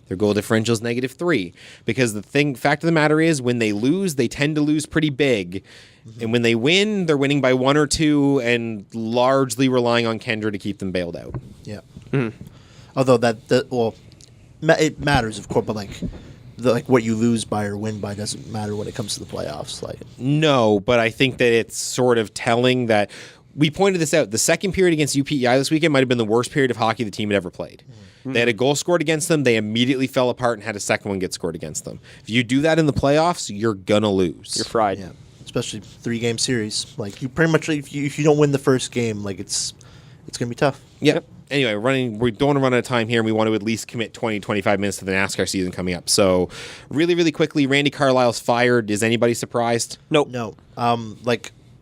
Their goal differential is -3 because fact of the matter is when they lose, they tend to lose pretty big. And when they win, they're winning by 1 or 2 and largely relying on Kendra to keep them bailed out. Yeah. Although it matters, of course, but what you lose by or win by doesn't matter when it comes to the playoffs. No, but I think that it's sort of telling that we pointed this out. The second period against UPEI this weekend might have been the worst period of hockey the team had ever played. They had a goal scored against them. They immediately fell apart and had a second one get scored against them. If you do that in the playoffs, you're going to lose. You're fried. Yeah. Especially 3-game series. You pretty much, if you don't win the first game, it's going to be tough. Yep. Anyway, we don't want to run out of time here, and we want to at least commit 20, 25 minutes to the NASCAR season coming up. So, really, really quickly, Randy Carlyle's fired. Is anybody surprised? Nope. No.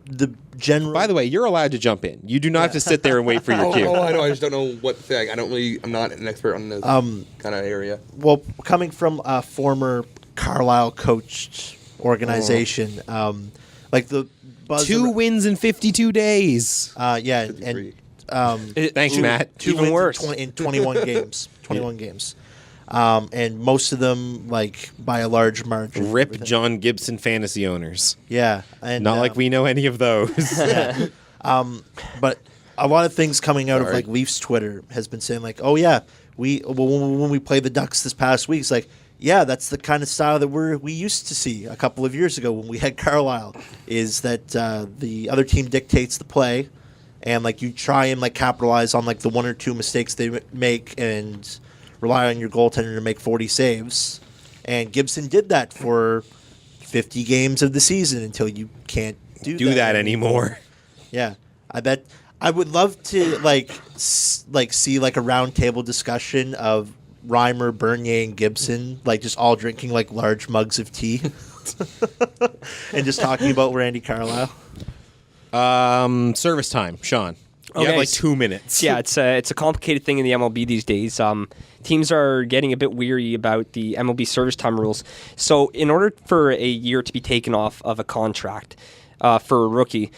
The general... By the way, you're allowed to jump in. You do not have to sit there and wait for your cue. I know. I just don't know what to say. I'm not an expert on this kind of area. Well, coming from a former Carlyle coached organization, the buzz... 2 wins in 52 days. Yeah, 53. Thanks, Matt. 2 Even wins worse. in 21 games. 21 games. And most of them, by a large margin. Rip John Gibson fantasy owners. Yeah. And, Not like we know any of those. Yeah. But a lot of things coming out of Leafs Twitter has been saying when we played the Ducks this past week, it's that's the kind of style that we used to see a couple of years ago when we had Carlyle, is that the other team dictates the play, and you try and capitalize on the 1 or 2 mistakes they make and rely on your goaltender to make 40 saves. And Gibson did that for 50 games of the season until you can't do that anymore. Yeah, I bet I would love to see a round table discussion of Reimer, Bernier, and Gibson, like just all drinking like large mugs of tea, and just talking about Randy Carlyle. Service time, Sean. You have like 2 minutes. Yeah, it's a complicated thing in the MLB these days. Teams are getting a bit weary about the MLB service time rules. So in order for a year to be taken off of a contract for a rookie,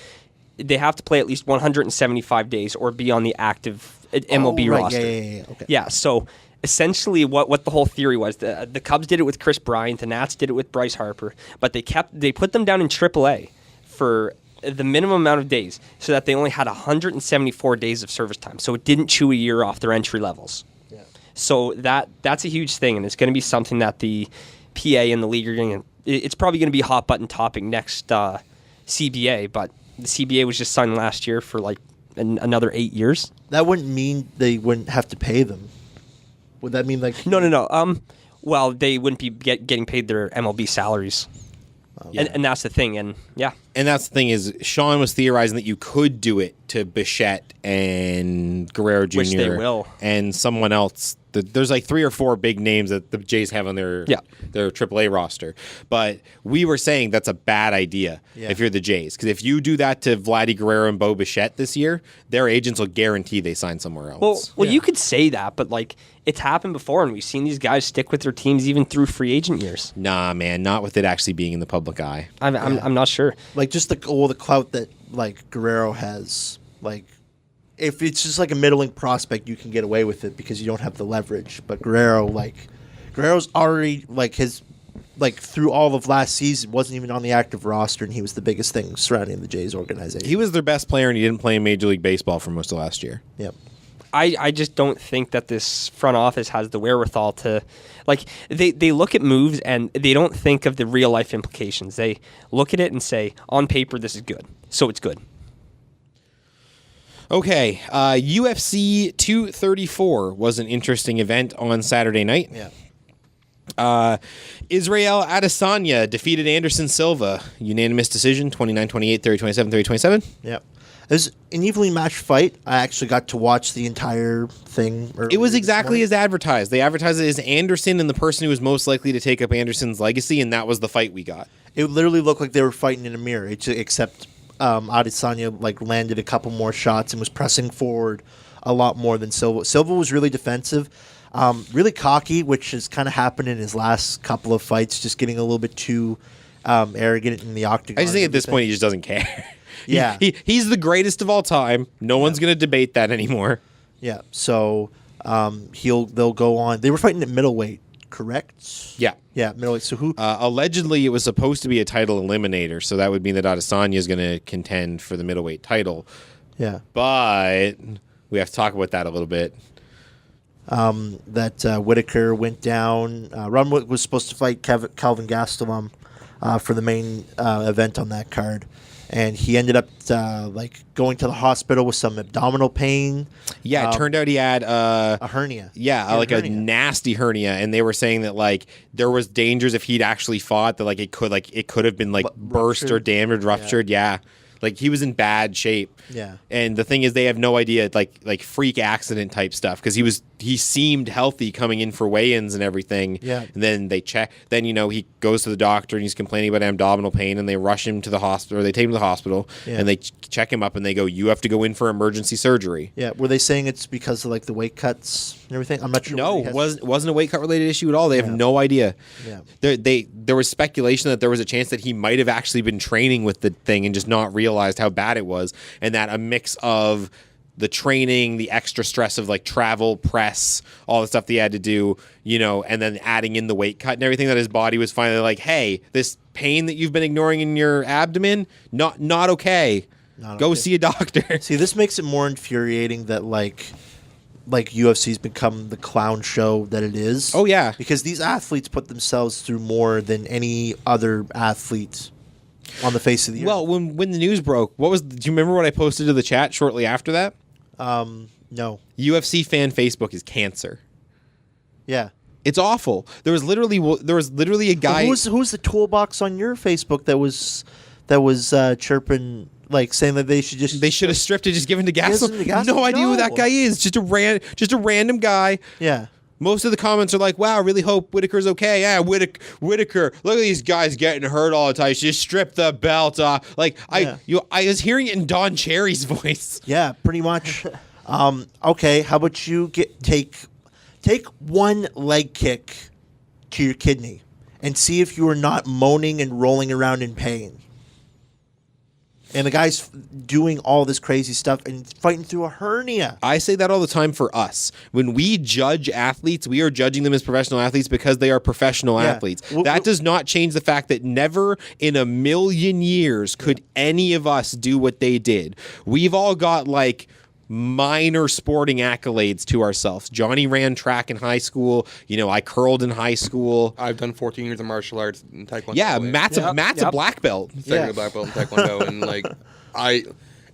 they have to play at least 175 days or be on the active MLB roster. Yeah. Okay. Yeah, so essentially what the whole theory was, the Cubs did it with Chris Bryant, the Nats did it with Bryce Harper, but they put them down in AAA for the minimum amount of days so that they only had 174 days of service time. So it didn't chew a year off their entry levels. Yeah. So that's a huge thing, and it's going to be something that the PA and the league are going to, it's probably going to be a hot button topic next CBA, but the CBA was just signed last year for like another 8 years. That wouldn't mean they wouldn't have to pay them. Would that mean like... No. Well, they wouldn't be getting paid their MLB salaries. And that's the thing, and yeah. And that's the thing is, Sean was theorizing that you could do it to Bichette and Guerrero Jr. Which they will. And someone else. There's like 3 or 4 big names that the Jays have on their AAA roster. But we were saying that's a bad idea if you're the Jays. Because if you do that to Vladdy Guerrero and Bo Bichette this year, their agents will guarantee they sign somewhere else. Well, you could say that, but like it's happened before, and we've seen these guys stick with their teams even through free agent years. Nah, man, not with it actually being in the public eye. I'm not sure. Like just the clout that like Guerrero has, like if it's just like a middling prospect, you can get away with it because you don't have the leverage. But Guerrero's already through all of last season wasn't even on the active roster, and he was the biggest thing surrounding the Jays organization. He was their best player, and he didn't play in Major League Baseball for most of last year. Yep. I just don't think that this front office has the wherewithal to, like, they look at moves and they don't think of the real life implications. They look at it and say, on paper, this is good, so it's good. Okay, UFC 234 was an interesting event on Saturday night. Yeah. Israel Adesanya defeated Anderson Silva. Unanimous decision, 29-28, 30-27, 30-27. Yep. It was an evenly matched fight. I actually got to watch the entire thing. It was exactly as advertised. They advertised it as Anderson and the person who was most likely to take up Anderson's legacy, and that was the fight we got. It literally looked like they were fighting in a mirror, except Adesanya landed a couple more shots and was pressing forward a lot more than Silva. Silva was really defensive, really cocky, which has kind of happened in his last couple of fights, just getting a little bit too arrogant in the octagon. I just think at this point he just doesn't care. Yeah. He's the greatest of all time. No one's going to debate that anymore. Yeah. So they'll go on. They were fighting at middleweight, correct? Yeah. Yeah, middleweight. So who? Allegedly, it was supposed to be a title eliminator, so that would mean that Adesanya is going to contend for the middleweight title. Yeah. But we have to talk about that a little bit. That Whitaker went down. Brunswick was supposed to fight Calvin Gastelum for the main event on that card. And he ended up going to the hospital with some abdominal pain. Yeah, it turned out he had a hernia. Yeah, a nasty hernia, and they were saying that there was dangers if he'd actually fought that it could have been burst or damaged, ruptured. Yeah. He was in bad shape. Yeah. And the thing is, they have no idea, freak accident type stuff, because he seemed healthy coming in for weigh-ins and everything. Yeah. And then they check. Then, he goes to the doctor and he's complaining about abdominal pain, and they rush him to the hospital, or they take him to the hospital, and they check him up and they go, "You have to go in for emergency surgery." Yeah. Were they saying it's because of the weight cuts and everything? I'm not sure. No, it wasn't a weight cut related issue at all. They have no idea. Yeah. There was speculation that there was a chance that he might have actually been training with the thing and just not realized how bad it was, and that a mix of the training, the extra stress of travel, press, all the stuff that he had to do, and then adding in the weight cut and everything, that his body was finally hey, this pain that you've been ignoring in your abdomen, not okay. Go see a doctor. See, this makes it more infuriating that UFC's become the clown show that it is. Oh yeah, because these athletes put themselves through more than any other athlete on the face of the earth. Well, when the news broke, do you remember what I posted to the chat shortly after that? No. UFC fan Facebook is cancer. Yeah. It's awful. There was literally a guy. Well, who's the toolbox on your Facebook that was chirping, saying that they should have stripped it, just given to Gastelum. No idea who that guy is. Just a random guy. Yeah. Most of the comments are like, wow, I really hope Whitaker's okay. Yeah, Whitaker, look at these guys getting hurt all the time. Just strip the belt off. Like, I was hearing it in Don Cherry's voice. Yeah, pretty much. Okay, how about you take one leg kick to your kidney and see if you are not moaning and rolling around in pain. And the guy's doing all this crazy stuff and fighting through a hernia. I say that all the time for us. When we judge athletes, we are judging them as professional athletes because they are professional athletes. That does not change the fact that never in a million years could any of us do what they did. We've all got like minor sporting accolades to ourselves. Johnny ran track in high school. I curled in high school. I've done 14 years of martial arts in Taekwondo. Yeah, Matt's a black belt. Second black belt in Taekwondo,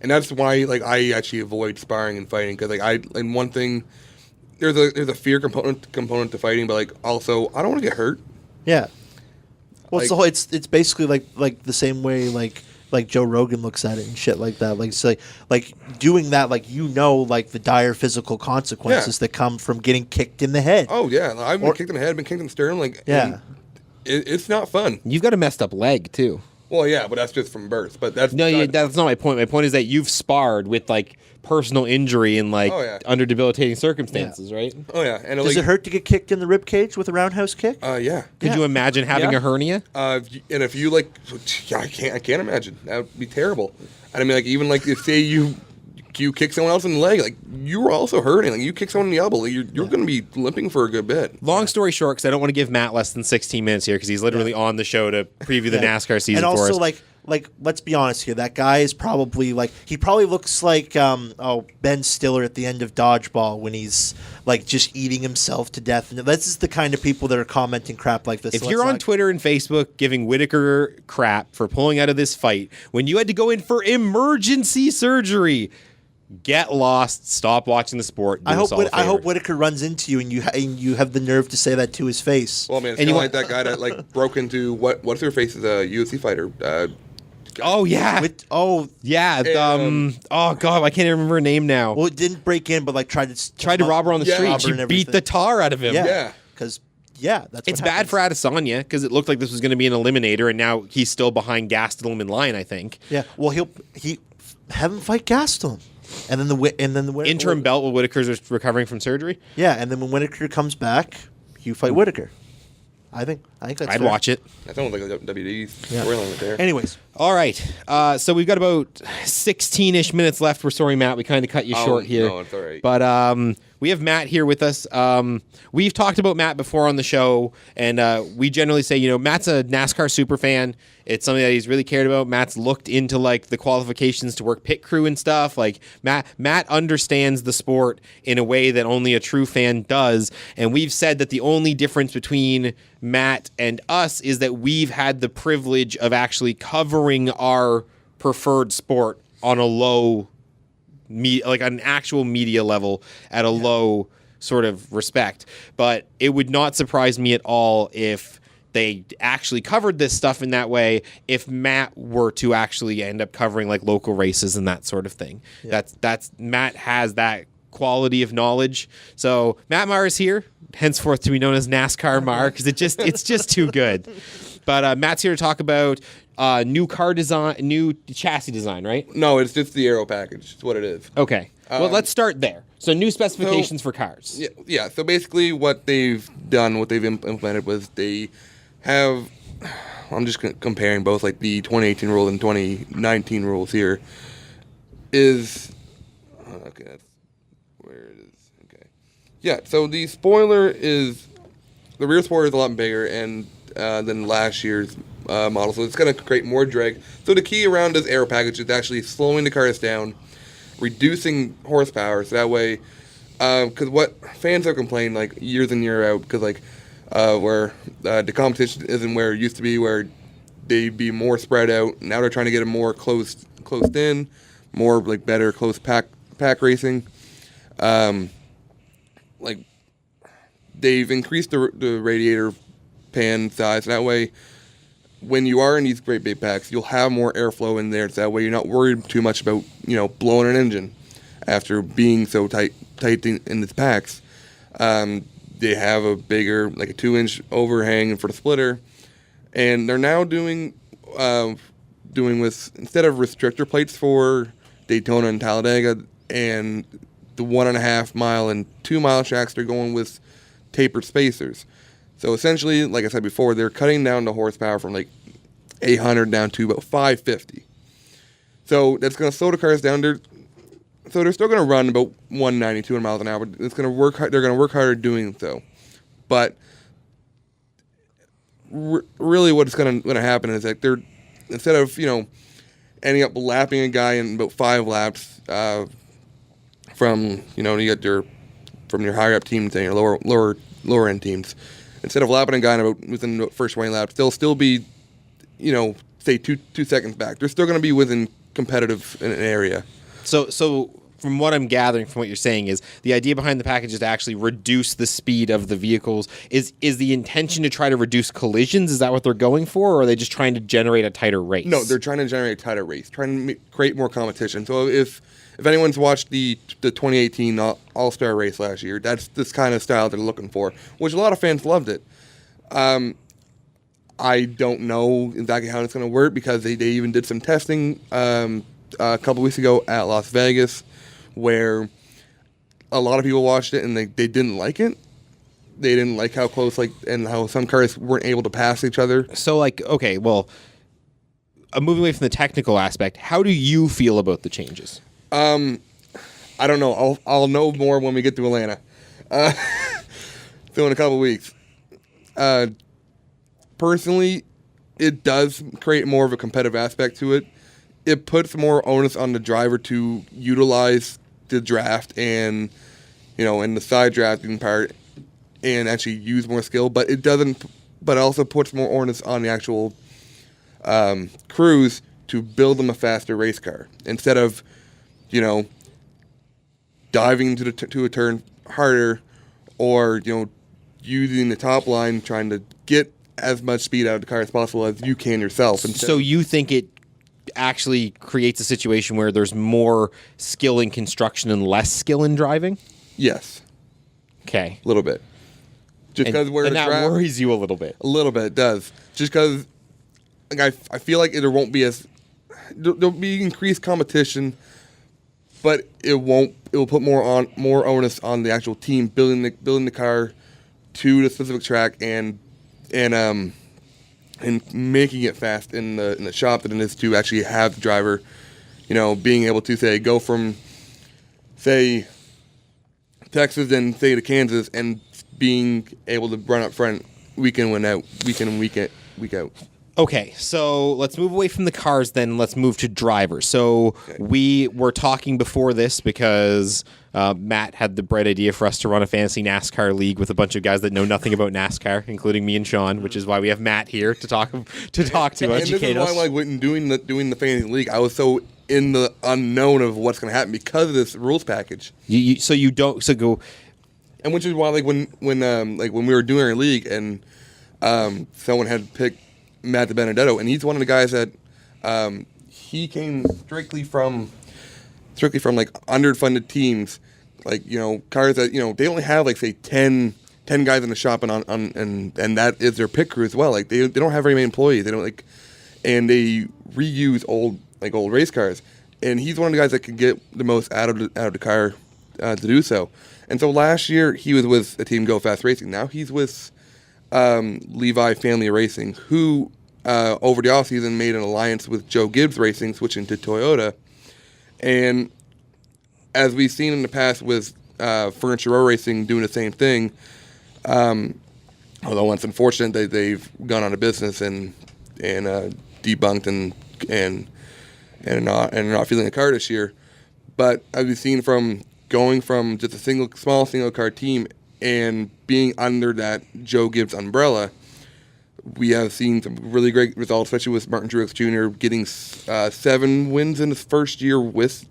and that's why I actually avoid sparring and fighting because and one thing, there's a fear component to fighting, but also I don't want to get hurt. Yeah. Well, it's basically like the same way like Joe Rogan looks at it and shit like that. Like doing that, the dire physical consequences that come from getting kicked in the head. Oh yeah, I've been kicked in the head, been kicked in the sternum. It's not fun. You've got a messed up leg too. Well, yeah, but that's just from birth. But that's that's not my point. My point is that you've sparred with personal injury in under debilitating circumstances, right? Oh yeah, and does it hurt to get kicked in the rib cage with a roundhouse kick? Yeah. Could you imagine having a hernia? If you I can't imagine. That would be terrible. And I mean, even if say you kick someone else in the leg, you were also hurting. You kick someone in the elbow, you're going to be limping for a good bit. Long story short, because I don't want to give Matt less than 16 minutes here, because he's literally on the show to preview the NASCAR season and also, for us. Let's be honest here. That guy is probably he probably looks like Ben Stiller at the end of Dodgeball when he's just eating himself to death. And this is the kind of people that are commenting crap like this. If you're on Twitter and Facebook giving Whitaker crap for pulling out of this fight when you had to go in for emergency surgery, get lost. Stop watching the sport. I hope Whitaker runs into you and you have the nerve to say that to his face. Well, man, it's kind of like that guy that broke into what's her face is a UFC fighter. Oh yeah. Oh God, I can't even remember her name now. Well, it didn't break in, but tried to rob her on the street. She beat the tar out of him. Yeah. Because it's bad for Adesanya because it looked like this was going to be an eliminator, and now he's still behind Gastelum in line, I think. Yeah. Well, he have him fight Gastelum, and then the interim belt while Whitaker's recovering from surgery. Yeah, and then when Whitaker comes back, you fight Whitaker. I think that's I'd fair. watch it. That sounds like a WWE storyline right there. Anyways. All right. So we've got about 16-ish minutes left. We're sorry, Matt. We kind of cut you short here. No, it's all right. But we have Matt here with us. We've talked about Matt before on the show, and we generally say, Matt's a NASCAR super fan. It's something that he's really cared about. Matt's looked into the qualifications to work pit crew and stuff. Matt understands the sport in a way that only a true fan does. And we've said that the only difference between Matt and us is that we've had the privilege of actually covering our preferred sport on a low, an actual media level at a low sort of respect. But it would not surprise me at all if they actually covered this stuff in that way if Matt were to actually end up covering local races and that sort of thing. Yeah. That's Matt has that quality of knowledge. So Matt Marr is here, henceforth to be known as NASCAR Marr, because it's just too good. But Matt's here to talk about new car design, new chassis design, right? No, it's just the aero package. It's what it is. Okay. Well, let's start there. So new specifications for cars. Yeah. So basically what they've done, what they've implemented was they have, I'm just comparing both the 2018 rule and 2019 rules here, is, okay, that's where it is. Okay. Yeah, so the rear spoiler is a lot bigger than last year's model, so it's going to create more drag. So the key around this aero package is actually slowing the cars down, reducing horsepower, so that way, because what fans have complained years in year out, because where the competition isn't where it used to be, where they'd be more spread out. Now they're trying to get it more closed in, more better close pack racing. They've increased the radiator pan size. That way, when you are in these great big packs, you'll have more airflow in there. So that way, you're not worried too much about blowing an engine after being so tight in these packs. they have a bigger, like a 2-inch overhang for the splitter, and they're now doing with, instead of restrictor plates for Daytona and Talladega and the 1.5 mile and 2 mile tracks, they're going with tapered spacers. So essentially, like I said before, they're cutting down the horsepower from like 800 down to about 550. So that's going to slow the cars down. They're still going to run about 190, 200 miles an hour. It's going to work. They're going to work harder doing so. But really, what's going to happen is that they're, instead of ending up lapping a guy in about 5 laps from you get from your higher up teams and your lower end teams, instead of lapping a guy within the first 20 laps, they'll still be say 2 seconds back. They're still going to be within competitive in an area. So from what I'm gathering from what you're saying is the idea behind the package is to actually reduce the speed of the vehicles. Is the intention to try to reduce collisions? Is that what they're going for, or are they just trying to generate a tighter race? No, they're trying to generate a tighter race, trying to create more competition. So if anyone's watched the 2018 All-Star race last year, that's this kind of style they're looking for, which a lot of fans loved it. I don't know exactly how it's going to work because they even did some testing a couple weeks ago at Las Vegas, where a lot of people watched it and they didn't like it. They didn't like how close, and how some cars weren't able to pass each other. So, okay, well, moving away from the technical aspect, how do you feel about the changes? I don't know. I'll know more when we get to Atlanta. So in a couple weeks. Personally, it does create more of a competitive aspect to it. It puts more onus on the driver to utilize the draft and the side drafting part and actually use more skill, but it doesn't. But it also puts more onus on the actual crews to build them a faster race car instead of diving to a turn harder or using the top line trying to get as much speed out of the car as possible as you can yourself. So you think it actually creates a situation where there's more skill in construction and less skill in driving? Yes. Okay. A little bit. Just because and that worries you a little bit. A little bit, it does. Just because I feel like there won't be there'll be increased competition, but it will put more onus on the actual team building the car to the specific track and making it fast in the shop than it is to actually have the driver, being able to go from Texas and to Kansas and being able to run up front week in, week out. Okay, so let's move away from the cars then. Let's move to drivers. So we were talking before this because Matt had the bright idea for us to run a fantasy NASCAR league with a bunch of guys that know nothing about NASCAR, including me and Sean, which is why we have Matt here to talk to us. And this is why, when doing the fantasy league, I was so in the unknown of what's going to happen because of this rules package. And which is why, when we were doing our league and someone had picked Matt DiBenedetto, and he's one of the guys that he came strictly from underfunded teams, cars that they only have they 10 guys in the shop and that is their pit crew as well. They don't have very many employees. They don't and they reuse old race cars. And he's one of the guys that can get the most out of the car to do so. And so last year he was with a team Go Fast Racing. Now he's with Levi Family Racing, who over the offseason made an alliance with Joe Gibbs Racing, switching to Toyota. And as we've seen in the past with Furniture Row Racing doing the same thing, although it's unfortunate that they've gone out of business and debunked and are not fielding a car this year. But as we've seen from going from just a small single car team and being under that Joe Gibbs umbrella, we have seen some really great results, especially with Martin Truex Jr. getting 7 wins in his first year with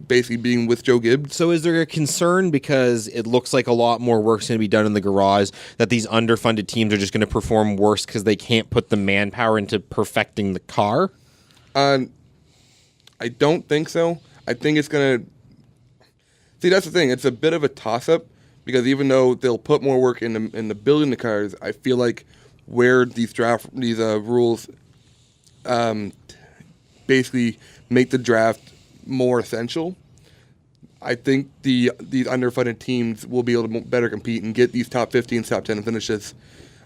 basically being with Joe Gibbs. So is there a concern because it looks like a lot more work's going to be done in the garage that these underfunded teams are just going to perform worse because they can't put the manpower into perfecting the car? I don't think so. I think it's going to... See, that's the thing. It's a bit of a toss-up because even though they'll put more work into building the cars, I feel like where these rules basically make the draft more essential, I think these underfunded teams will be able to better compete and get these top 15, top 10 finishes.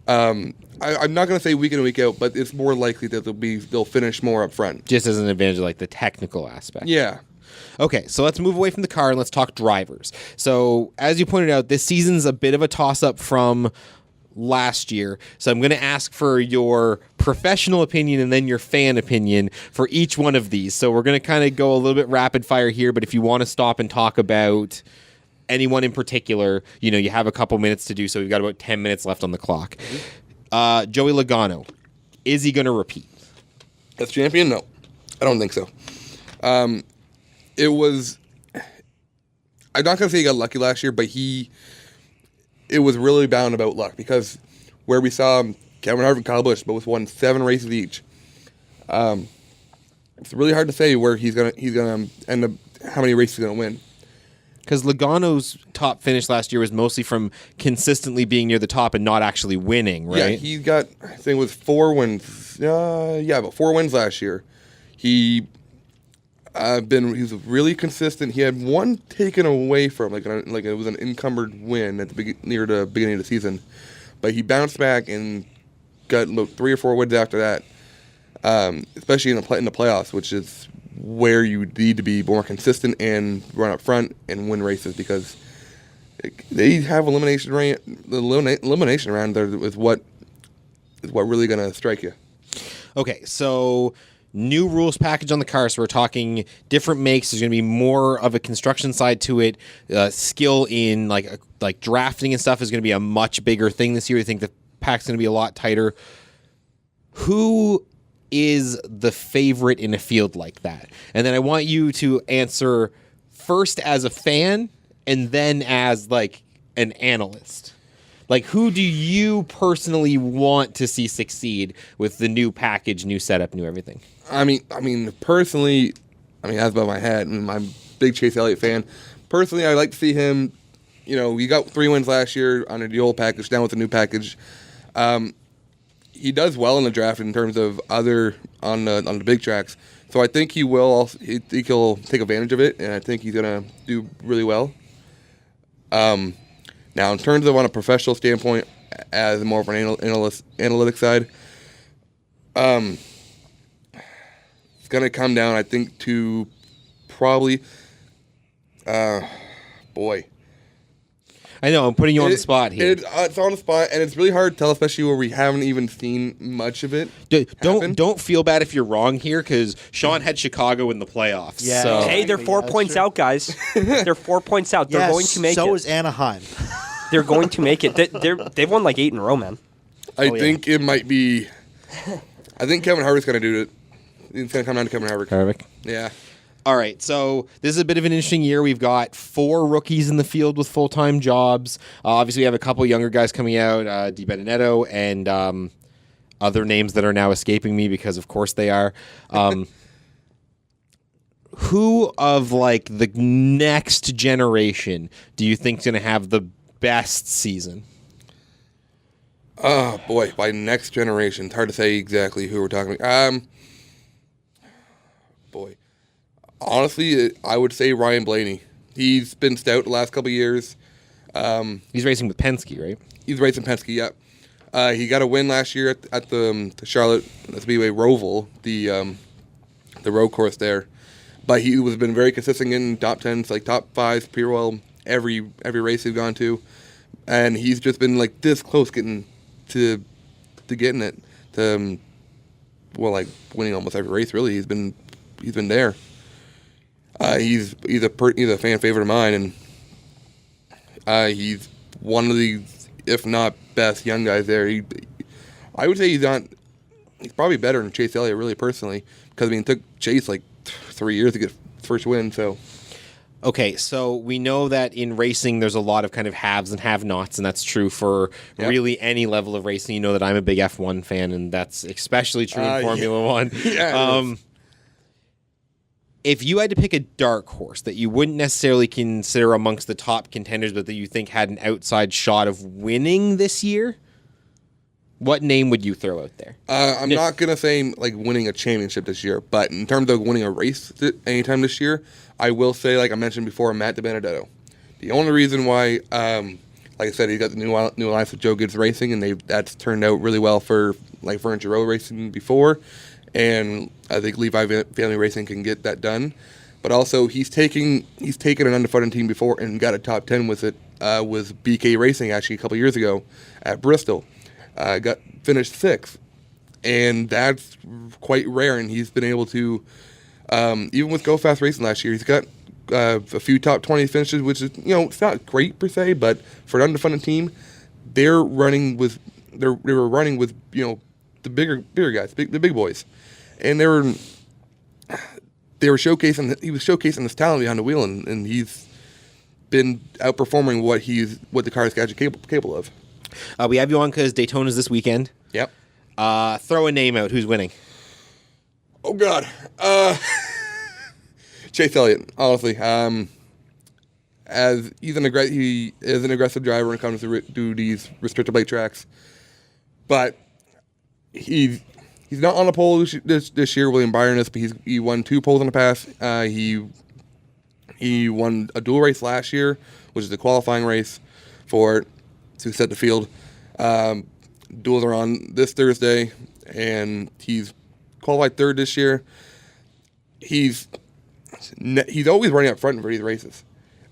I'm not going to say week in and week out, but it's more likely that they'll finish more up front. Just as an advantage of like the technical aspect. Yeah. Okay, so let's move away from the car and let's talk drivers. So as you pointed out, this season's a bit of a toss-up from last year. So I'm going to ask for your professional opinion and then your fan opinion for each one of these. So we're going to kind of go a little bit rapid fire here, but if you want to stop and talk about anyone in particular, you have a couple minutes to do so. We've got about 10 minutes left on the clock. Joey Logano, is he going to repeat? As champion? No. I don't think so. It was... I'm not going to say he got lucky last year, but it was really bound about luck because where we saw Kevin Harvick and Kyle Busch both won 7 races each. It's really hard to say where he's gonna end up, how many races he's gonna win. Because Logano's top finish last year was mostly from consistently being near the top and not actually winning, right? Yeah, he got, I think it was 4 wins. About 4 wins last year. He was really consistent. He had one taken away from, like it was an encumbered win near the beginning of the season, but he bounced back and got about 3 or 4 wins after that. Especially in the playoffs, which is where you need to be more consistent and run up front and win races because they have elimination round there is what really going to strike you. Okay, so new rules package on the car. So we're talking different makes. There's going to be more of a construction side to it. Skill in like drafting and stuff is going to be a much bigger thing this year. I think the pack's going to be a lot tighter. Who is the favorite in a field like that? And then I want you to answer first as a fan and then as like an analyst. Like, who do you personally want to see succeed with the new package, new setup, new everything? I mean, personally, that's above my head. I'm a big Chase Elliott fan. Personally, I'd like to see him. He got 3 wins last year under the old package. Now with the new package, he does well in the draft in terms of on the big tracks. So I think he will. I think he'll take advantage of it, and I think he's gonna do really well. Now, in terms of on a professional standpoint, as more of an analytic side, it's gonna come down, I think, to probably, I know, I'm putting you on the spot here. It's on the spot, and it's really hard to tell, especially where we haven't even seen much of it. Don't feel bad if you're wrong here, because Sean had Chicago in the playoffs. Yeah. So. Hey, they're 4 points out, guys. They're 4 points out. They're going to make it. So is Anaheim. They're going to make it. They've won like 8 in a row, man. I think it might be. I think Kevin Harvick's going to do it. It's going to come down to Kevin Harvick. Yeah. All right, so this is a bit of an interesting year. We've got 4 rookies in the field with full-time jobs. Obviously, we have a couple younger guys coming out, Di Benedetto, and other names that are now escaping me because, of course, they are. Who of, like, the next generation do you think is going to have the best season? Oh, boy, by next generation. It's hard to say exactly who we're talking about. Honestly, I would say Ryan Blaney. He's been stout the last couple of years. He's racing with Penske, right? He's racing Penske, yeah. He got a win last year at the Charlotte Speedway Roval, the road course there. But he was been very consistent in top 10s, like top 5s, Purewell, every race he's gone to. And he's just been like this close getting to getting it. Like winning almost every race, really. He's been there. He's a fan favorite of mine, and he's one of the, if not best, young guys there. I would say he's probably better than Chase Elliott, really, personally, because it took Chase like 3 years to get first win. So, okay, so we know that in racing there's a lot of kind of haves and have-nots, and that's true for really any level of racing. You know that I'm a big F1 fan, and that's especially true in Formula One. Yeah. if you had to pick a dark horse that you wouldn't necessarily consider amongst the top contenders, but that you think had an outside shot of winning this year, what name would you throw out there? I'm not going to say like winning a championship this year, but in terms of winning a race anytime this year, I will say, like I mentioned before, Matt DiBenedetto. The only reason why, like I said, he got the new alliance with Joe Gibbs Racing, and that's turned out really well for like Furniture Row Racing before, and I think Levi Family Racing can get that done. But also, he's taken an underfunded team before and got a top 10 with it, with BK Racing actually a couple years ago at Bristol. Got finished 6th, and that's quite rare. And he's been able to, even with Go Fast Racing last year, he's got a few top 20 finishes, which is it's not great per se, but for an underfunded team, they were running with the bigger guys, the big boys, and they were showcasing. He was showcasing his talent behind the wheel, and he's been outperforming what the car is actually capable of. We have you on because Daytona's this weekend. Yep. Throw a name out. Who's winning? Oh God, Chase Elliott. Honestly, as he is an aggressive driver when it comes to do these restrictor plate tracks, but he's not on a pole this year. William Byron is, but he won 2 poles in the past. He won a dual race last year, which is the qualifying race for it to set the field. Duels are on this Thursday, and he's qualified 3rd this year. He's always running up front for these races.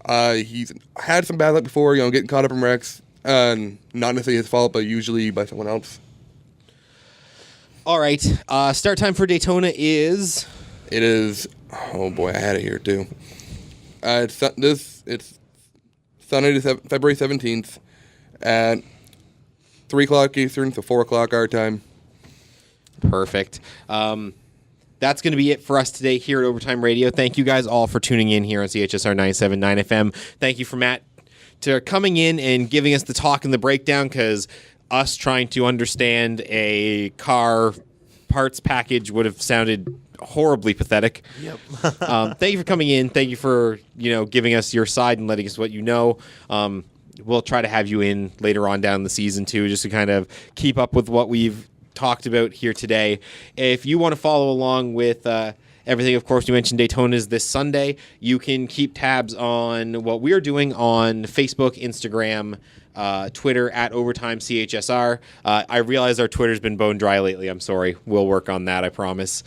He's had some bad luck before, getting caught up in wrecks. Not necessarily his fault, but usually by someone else. All right. Start time for Daytona is... It is... Oh, boy, I had it here, too. It's Sunday, February 17th at 3 o'clock Eastern, so 4 o'clock our time. Perfect. That's going to be it for us today here at Overtime Radio. Thank you guys all for tuning in here on CHSR 97.9 FM. Thank you for Matt to coming in and giving us the talk and the breakdown, because us trying to understand a car parts package would have sounded horribly pathetic. Yep. Thank you for coming in. Thank you for giving us your side and letting us what you know. We'll try to have you in later on down the season too, just to kind of keep up with what we've talked about here today. If you want to follow along with everything, of course, you mentioned Daytona's this Sunday. You can keep tabs on what we're doing on Facebook, Instagram, Twitter at Overtime CHSR. I realize our Twitter's been bone dry lately. I'm sorry. We'll work on that, I promise.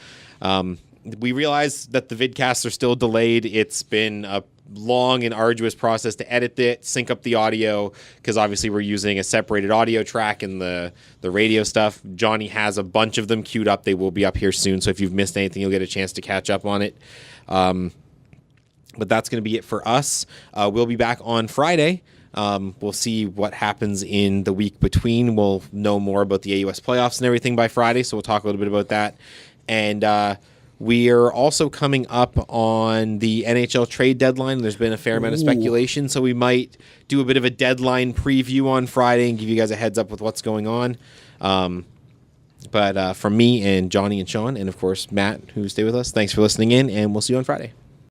We realize that the vidcasts are still delayed. It's been a long and arduous process to edit it, sync up the audio, because obviously we're using a separated audio track and the radio stuff. Johnny has a bunch of them queued up. They will be up here soon, so if you've missed anything, you'll get a chance to catch up on it. But that's going to be it for us. We'll be back on Friday. We'll see what happens in the week between. We'll know more about the AUS playoffs and everything by Friday, so we'll talk a little bit about that. And we are also coming up on the NHL trade deadline. There's been a fair amount of speculation, so we might do a bit of a deadline preview on Friday and give you guys a heads up with what's going on. But from me and Johnny and Sean, and of course Matt, who stayed with us, thanks for listening in, and we'll see you on Friday.